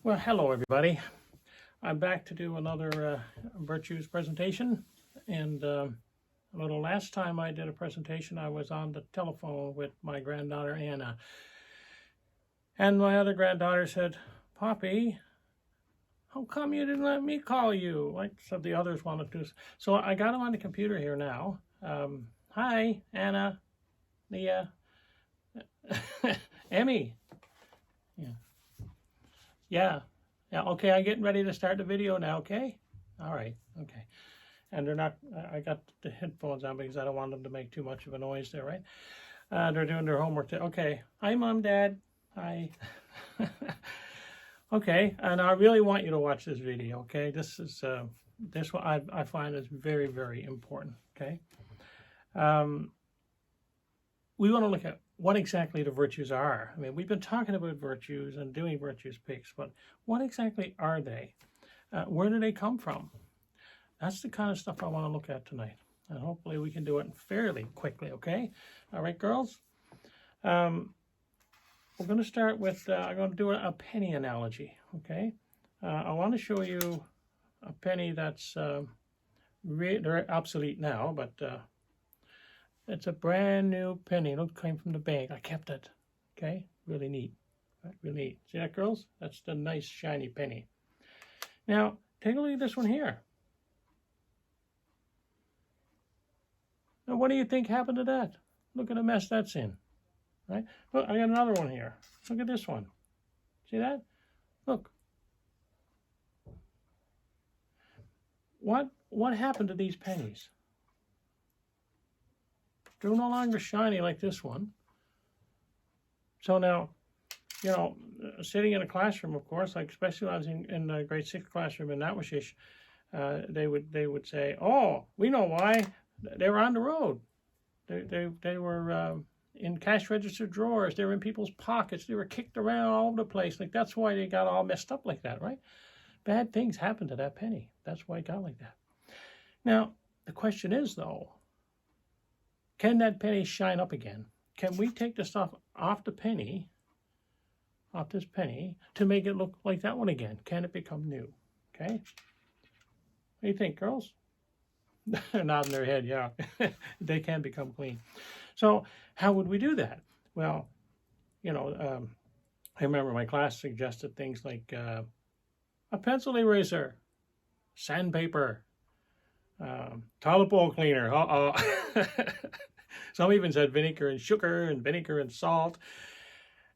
Well, hello everybody. I'm back to do another virtues presentation. And a little last time I did a presentation, I was on the telephone with my granddaughter Anna. And my other granddaughter said, "Poppy, how come you didn't let me call you?" Like some of the others wanted to. So I got him on the computer here now. Hi, Anna, Leah, Emmy. Yeah. Yeah. Yeah, okay, I'm getting ready to start the video now, okay? All right, okay. And they're not, I got the headphones on because I don't want them to make too much of a noise there, right? They're doing their homework. Okay, hi, Mom, Dad. Hi. Okay, and I really want you to watch this video, okay? This is, this one I find is very, very important, okay? We want to look at what exactly the virtues are. I mean, we've been talking about virtues and doing virtues picks, but what exactly are they? Where do they come from? That's the kind of stuff I want to look at tonight. And hopefully we can do it fairly quickly, okay? All right, girls? We're going to start with, I'm going to do a penny analogy, okay? I want to show you a penny that's they're obsolete now, but it's a brand new penny. It came from the bank. I kept it. Okay, really neat. Really neat. See that, girls? That's the nice shiny penny. Now, take a look at this one here. Now, what do you think happened to that? Look at the mess that's in. Right? Look, I got another one here. Look at this one. See that? Look. What happened to these pennies? They're no longer shiny like this one. So now, you know, sitting in a classroom, of course, like especially when I was in the grade 6 classroom in Natwashish, they would say, "Oh, we know why. They were on the road. They were in cash register drawers. They were in people's pockets. They were kicked around all over the place. Like that's why they got all messed up like that, right? Bad things happened to that penny. That's why it got like that." Now, the question is, though, can that penny shine up again? Can we take the stuff off the penny, off this penny, to make it look like that one again? Can it become new? Okay? What do you think, girls? They're nodding their head, yeah. They can become clean. So how would we do that? Well, you know, I remember my class suggested things like a pencil eraser, sandpaper, toilet bowl cleaner. Some even said vinegar and sugar and vinegar and salt.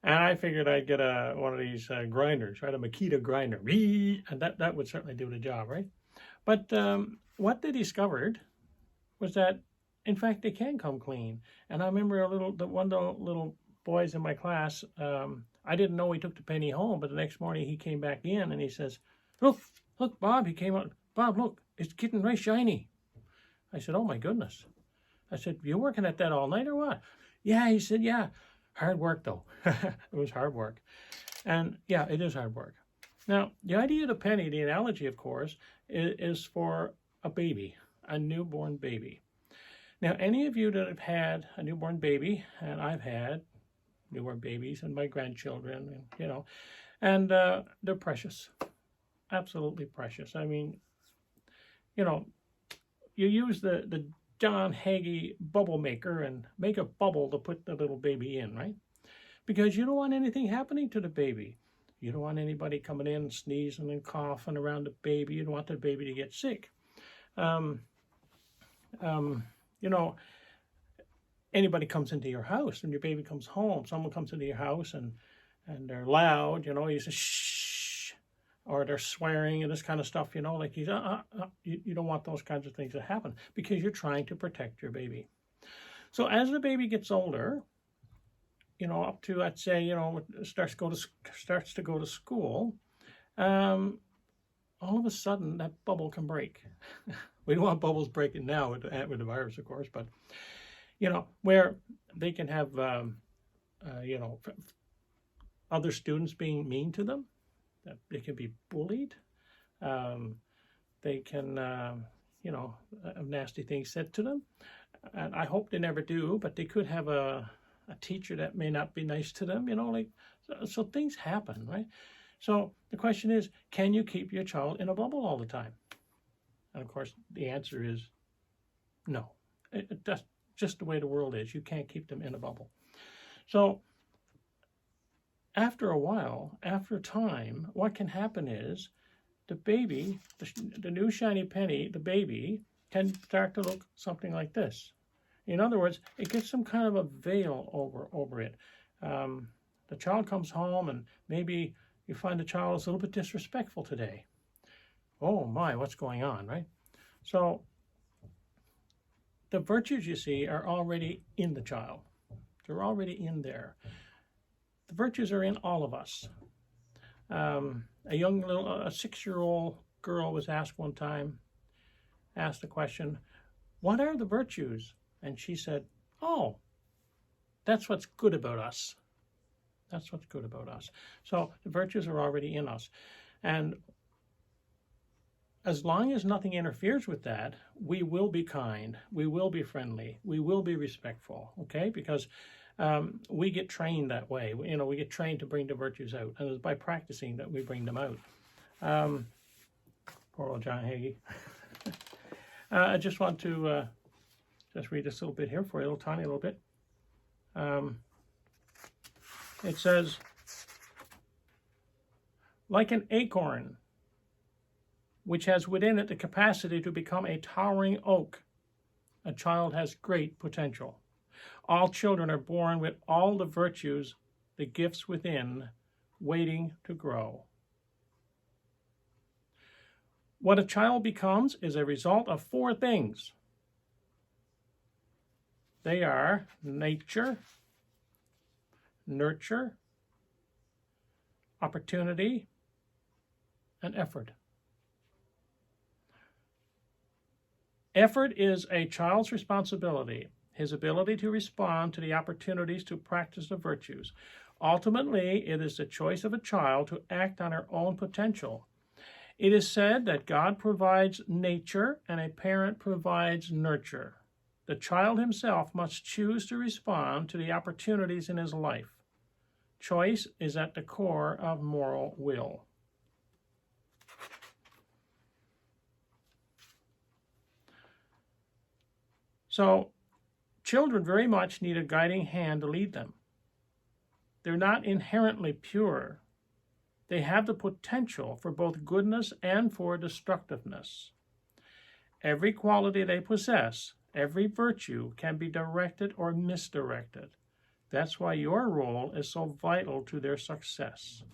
And I figured I'd get one of these grinders, right? A Makita grinder. And that would certainly do the job, right? But what they discovered was that, in fact, they can come clean. And I remember one of the little boys in my class, I didn't know he took the penny home, but the next morning he came back in and he says, look, Bob, he came out. Bob, look, it's getting very shiny. I said, oh my goodness. I said, you working at that all night or what? Yeah, he said, yeah. Hard work though. It was hard work. And yeah, it is hard work. Now, the idea of the penny, the analogy, of course, is for a baby, a newborn baby. Now, any of you that have had a newborn baby, and I've had newborn babies and my grandchildren, and, you know, and they're precious, absolutely precious. I mean, you know, you use the John Hagee bubble maker and make a bubble to put the little baby in, right? Because you don't want anything happening to the baby. You don't want anybody coming in sneezing and coughing around the baby. You don't want the baby to get sick. You know, anybody comes into your house and your baby comes home, someone comes into your house and they're loud, you know, you say, shh, or they're swearing and this kind of stuff, you know, like you don't want those kinds of things to happen because you're trying to protect your baby. So as the baby gets older, you know, up to, let's say, you know, starts to go to school, all of a sudden that bubble can break. We don't want bubbles breaking now with the virus, of course, but, you know, where they can have, you know, other students being mean to them. They can be bullied. They can, you know, have nasty things said to them. And I hope they never do, but they could have a teacher that may not be nice to them, you know, like, so things happen, right? So the question is, can you keep your child in a bubble all the time? And of course, the answer is no. That's just the way the world is. You can't keep them in a bubble. So after a while, after time, what can happen is the baby, the new shiny penny, the baby, can start to look something like this. In other words, it gets some kind of a veil over it. The child comes home and maybe you find the child is a little bit disrespectful today. Oh my, what's going on, right? So the virtues, you see, are already in the child. They're already in there. The virtues are in all of us. A 6-year-old girl was asked one time, asked the question, what are the virtues? And she said, oh, that's what's good about us. That's what's good about us. So the virtues are already in us. And as long as nothing interferes with that, we will be kind, we will be friendly, we will be respectful, okay? Because we get trained that way. We get trained to bring the virtues out. And it's by practicing that we bring them out. Poor old John Hagee. I just want to just read this little bit here for you, a little tiny little bit. It says, like an acorn, which has within it the capacity to become a towering oak, a child has great potential. All children are born with all the virtues, the gifts within, waiting to grow. What a child becomes is a result of 4 things. They are nature, nurture, opportunity, and effort. Effort is a child's responsibility, his ability to respond to the opportunities to practice the virtues. Ultimately, it is the choice of a child to act on her own potential. It is said that God provides nature and a parent provides nurture. The child himself must choose to respond to the opportunities in his life. Choice is at the core of moral will. So, children very much need a guiding hand to lead them. They're not inherently pure. They have the potential for both goodness and for destructiveness. Every quality they possess, every virtue, can be directed or misdirected. That's why your role is so vital to their success.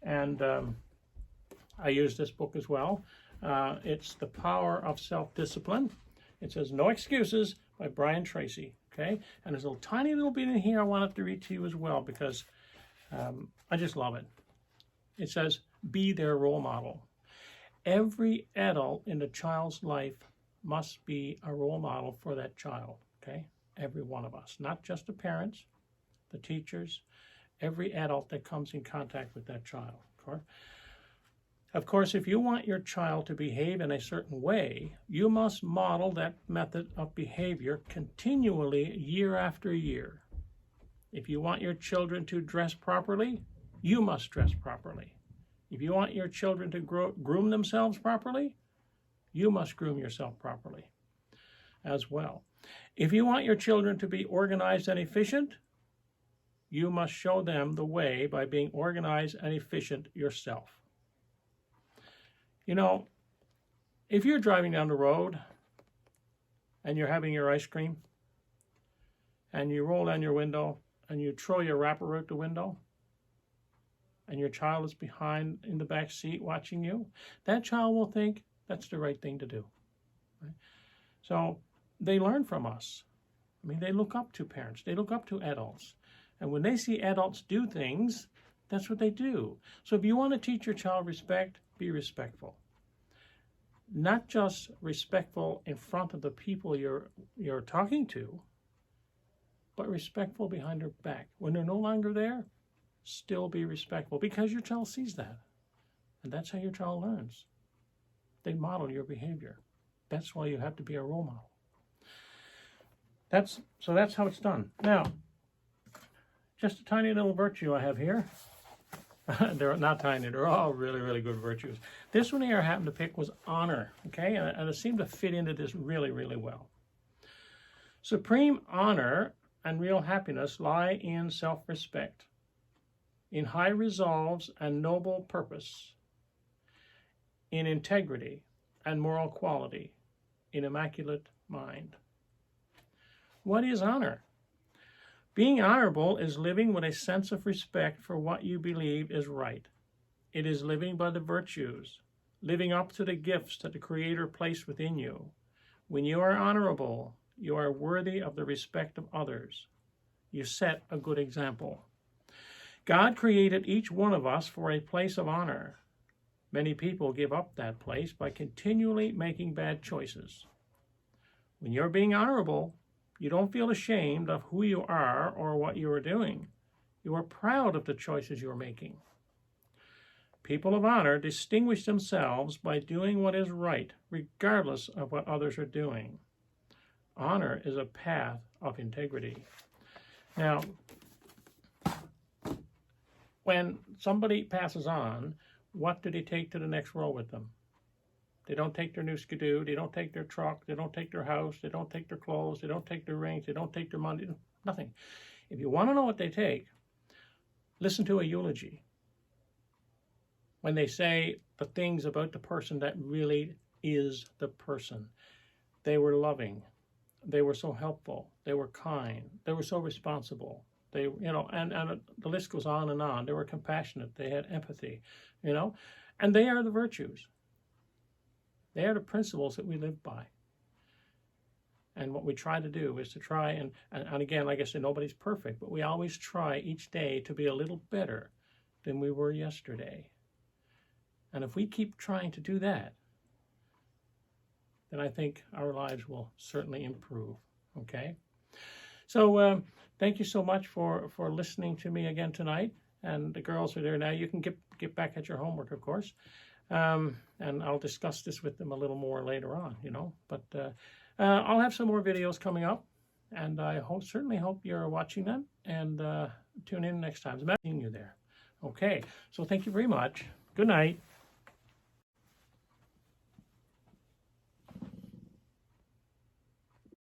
And I use this book as well. It's The Power of Self-Discipline. It says No Excuses by Brian Tracy. Okay, and there's a tiny little bit in here I wanted to read to you as well because I just love it. It says, be their role model. Every adult in the child's life must be a role model for that child, okay? Every one of us, not just the parents, the teachers, every adult that comes in contact with that child. Of course, if you want your child to behave in a certain way, you must model that method of behavior continually year after year. If you want your children to dress properly, you must dress properly. If you want your children to groom themselves properly, you must groom yourself properly as well. If you want your children to be organized and efficient, you must show them the way by being organized and efficient yourself. You know, if you're driving down the road and you're having your ice cream and you roll down your window and you throw your wrapper out the window and your child is behind in the back seat watching you, that child will think that's the right thing to do. Right? So they learn from us. I mean, they look up to parents. They look up to adults. And when they see adults do things, that's what they do. So if you want to teach your child respect, be respectful. Not just respectful in front of the people you're talking to, but respectful behind their back. When they're no longer there, still be respectful because your child sees that. And that's how your child learns. They model your behavior. That's why you have to be a role model. That's how it's done. Now, just a tiny little virtue I have here. They're not tiny, they're all really, really good virtues. This one here I happened to pick was honor, okay? And it seemed to fit into this really, really well. Supreme honor and real happiness lie in self-respect, in high resolves and noble purpose, in integrity and moral quality, in immaculate mind. What is honor? Being honorable is living with a sense of respect for what you believe is right. It is living by the virtues, living up to the gifts that the Creator placed within you. When you are honorable, you are worthy of the respect of others. You set a good example. God created each one of us for a place of honor. Many people give up that place by continually making bad choices. When you're being honorable, you don't feel ashamed of who you are or what you are doing. You are proud of the choices you're making. People of honor distinguish themselves by doing what is right, regardless of what others are doing. Honor is a path of integrity. Now, when somebody passes on, what do they take to the next world with them? They don't take their new Skidoo, they don't take their truck, they don't take their house, they don't take their clothes, they don't take their rings, they don't take their money, nothing. If you want to know what they take, listen to a eulogy. When they say the things about the person that really is the person. They were loving, they were so helpful, they were kind, they were so responsible. They, and the list goes on and on. They were compassionate, they had empathy, and they are the virtues. They are the principles that we live by. And what we try to do is to try, and again, like I said, nobody's perfect, but we always try each day to be a little better than we were yesterday. And if we keep trying to do that, then I think our lives will certainly improve, okay? So thank you so much for listening to me again tonight. And the girls are there now. You can get back at your homework, of course. And I'll discuss this with them a little more later on, But I'll have some more videos coming up, and I certainly hope you're watching them, and tune in next time. It's about seeing you there. Okay, so thank you very much. Good night.